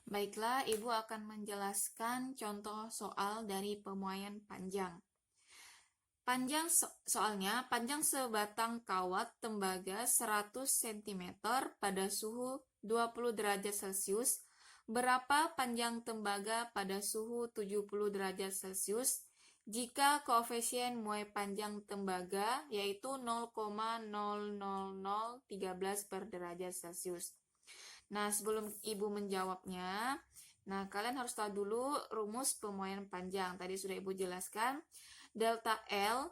Baiklah, Ibu akan menjelaskan contoh soal dari pemuaian panjang. Soalnya, panjang sebatang kawat tembaga 100 cm pada suhu 20 derajat Celcius. Berapa panjang tembaga pada suhu 70 derajat Celcius jika koefisien muai panjang tembaga yaitu 0,00013 per derajat Celcius. Nah, sebelum Ibu menjawabnya, kalian harus tahu dulu rumus pemuaian panjang. Tadi sudah Ibu jelaskan. Delta L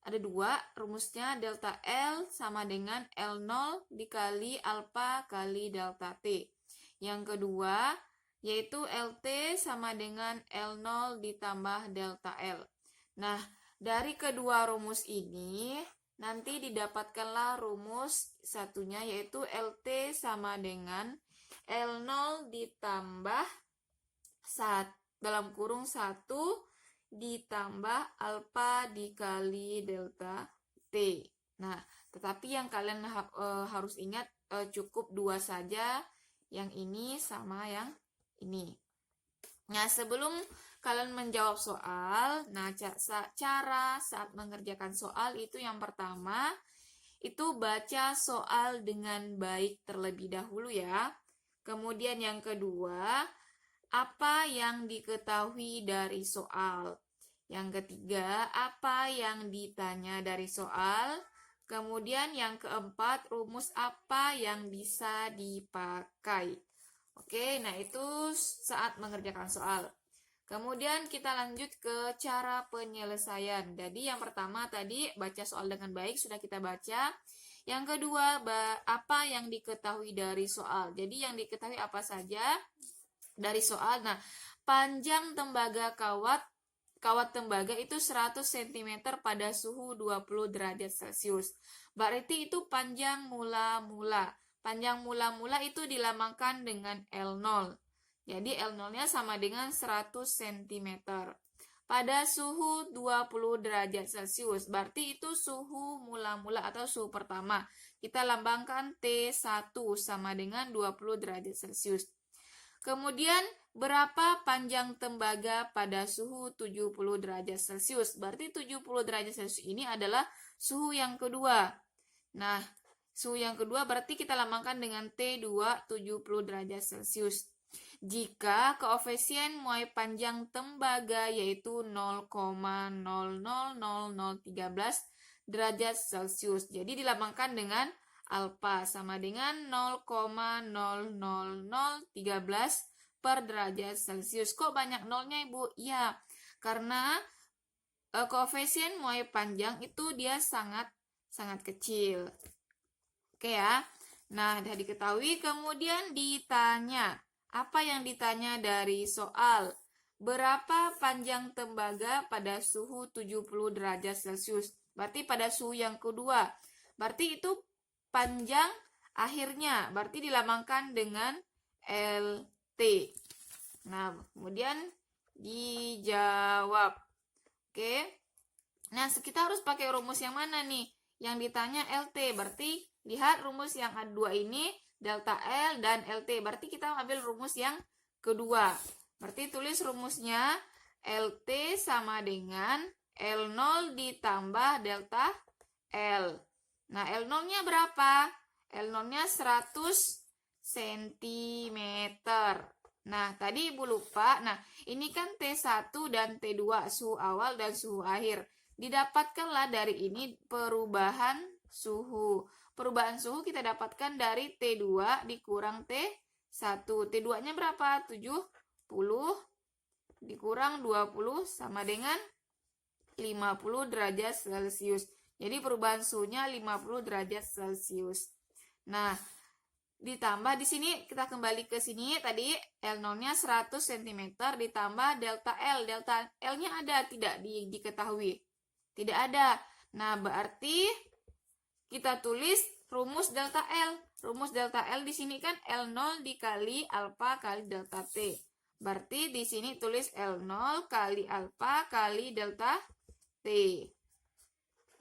ada dua, rumusnya delta L sama dengan L0 dikali alfa kali delta T. Yang kedua, yaitu LT sama dengan L0 ditambah delta L. Nah, dari kedua rumus ini, nanti didapatkanlah rumus satunya yaitu LT sama dengan L0 ditambah dalam kurung 1 ditambah alfa dikali delta T. Nah, tetapi yang kalian harus ingat cukup dua saja, yang ini sama yang ini. Nah, sebelum kalian menjawab soal, cara saat mengerjakan soal itu yang pertama, itu baca soal dengan baik terlebih dahulu ya. Kemudian yang kedua, apa yang diketahui dari soal. Yang ketiga, apa yang ditanya dari soal. Kemudian yang keempat, rumus apa yang bisa dipakai. Oke, nah itu saat mengerjakan soal. Kemudian kita lanjut ke cara penyelesaian. Jadi yang pertama tadi baca soal dengan baik sudah kita baca. Yang kedua, apa yang diketahui dari soal. Jadi yang diketahui apa saja dari soal. Nah, panjang tembaga kawat tembaga itu 100 cm pada suhu 20 derajat Celcius. Berarti itu panjang mula-mula. Panjang mula-mula itu dilambangkan dengan L0. Jadi L0-nya sama dengan 100 cm. Pada suhu 20 derajat Celcius, berarti itu suhu mula-mula atau suhu pertama. Kita lambangkan T1 sama dengan 20 derajat Celcius. Kemudian, berapa panjang tembaga pada suhu 70 derajat Celcius? Berarti 70 derajat Celcius ini adalah suhu yang kedua. Nah, suhu yang kedua berarti kita lambangkan dengan T2 70 derajat Celcius. Jika koefisien muai panjang tembaga yaitu 0,000013 derajat Celcius. Jadi dilambangkan dengan alfa sama dengan 0,00013 per derajat Celcius. Kok banyak nolnya, Ibu? Ya, karena koefisien muai panjang itu dia sangat kecil. Oke ya. Nah, sudah diketahui. Kemudian ditanya. Apa yang ditanya dari soal? Berapa panjang tembaga pada suhu 70 derajat Celcius? Berarti pada suhu yang kedua. Berarti itu panjang akhirnya. Berarti dilambangkan dengan LT. Nah, kemudian dijawab. Oke. Nah, kita harus pakai rumus yang mana nih? Yang ditanya LT. Berarti lihat rumus yang ada dua ini, delta L dan LT. Berarti kita ambil rumus yang kedua. Berarti tulis rumusnya LT sama dengan L0 ditambah delta L. Nah, L0-nya berapa? L0-nya 100 cm. Nah, tadi Ibu lupa. Nah, ini kan T1 dan T2, suhu awal dan suhu akhir. Didapatkanlah dari ini perubahan suhu. Perubahan suhu kita dapatkan dari T2 dikurang T1. T2-nya berapa? 70 dikurang 20 sama dengan 50 derajat Celcius. Jadi perubahan suhunya 50 derajat Celcius. Nah, ditambah di sini kita kembali ke sini tadi L0-nya 100 cm ditambah delta L. Delta L-nya ada tidak diketahui? Tidak ada. Nah, berarti kita tulis rumus delta L. Rumus delta L di sini kan L0 dikali alfa kali delta T. Berarti di sini tulis L0 kali alfa kali delta T.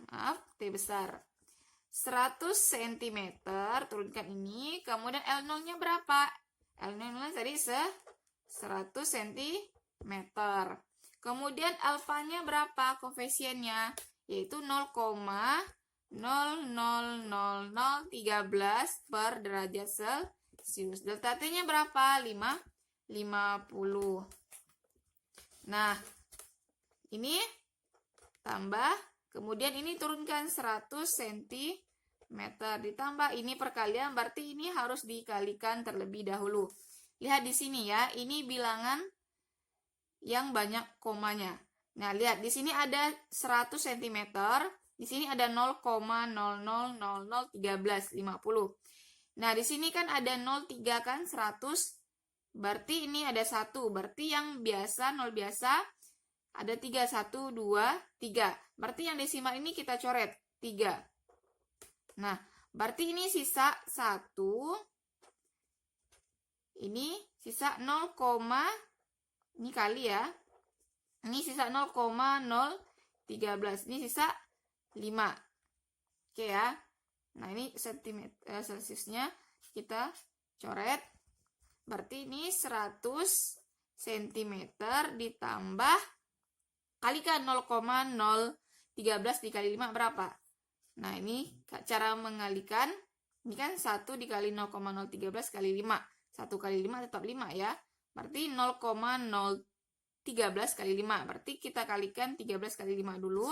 Maaf, T besar. 100 cm, turunkan ini, kemudian L0-nya berapa? L0 tadi 100 cm. Kemudian alfanya berapa koefisiennya? Yaitu 0,00013 per derajat Celcius. Delta T-nya berapa? 50. Nah, ini tambah, kemudian ini turunkan 100 cm ditambah ini perkalian, berarti ini harus dikalikan terlebih dahulu. Lihat di sini ya, ini bilangan yang banyak komanya. Nah, lihat di sini ada 100 cm, di sini ada 0,000013, 50. Nah, di sini kan ada 0,3 kan 100, berarti ini ada 1, berarti yang biasa 0 biasa ada 3, 1, 2, 3. Berarti yang desimal ini kita coret 3. Nah, berarti ini sisa 1. Ini sisa 0, ini kali ya. Ini sisa 0,013. Ini sisa 5. Oke ya. Nah, ini Celsiusnya kita coret. Berarti ini 100 cm ditambah, kalikan 0,013 dikali 5 berapa? Nah, ini cara mengalikan. Ini kan 1 dikali 0,013 kali 5. 1 kali 5 tetap 5 ya. Berarti 0,013 kali 5. Berarti kita kalikan 13 kali 5 dulu.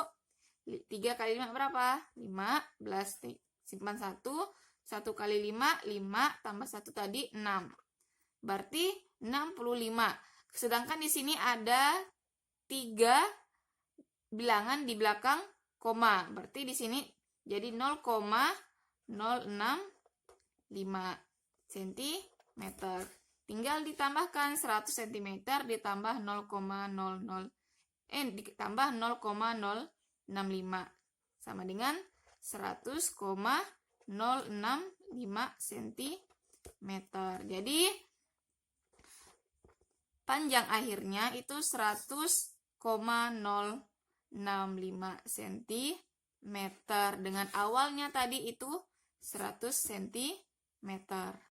3 kali 5 berapa? 15. Simpan 1. 1 kali 5, 5 tambah 1 tadi 6. Berarti 65. Sedangkan di sini ada 3 bilangan di belakang koma. Berarti di sini jadi 0,065 cm. Tinggal ditambahkan 100 cm ditambah 0,65 sama dengan 100,065 cm. Jadi panjang akhirnya itu 100,065 cm. Dengan awalnya tadi itu 100 cm.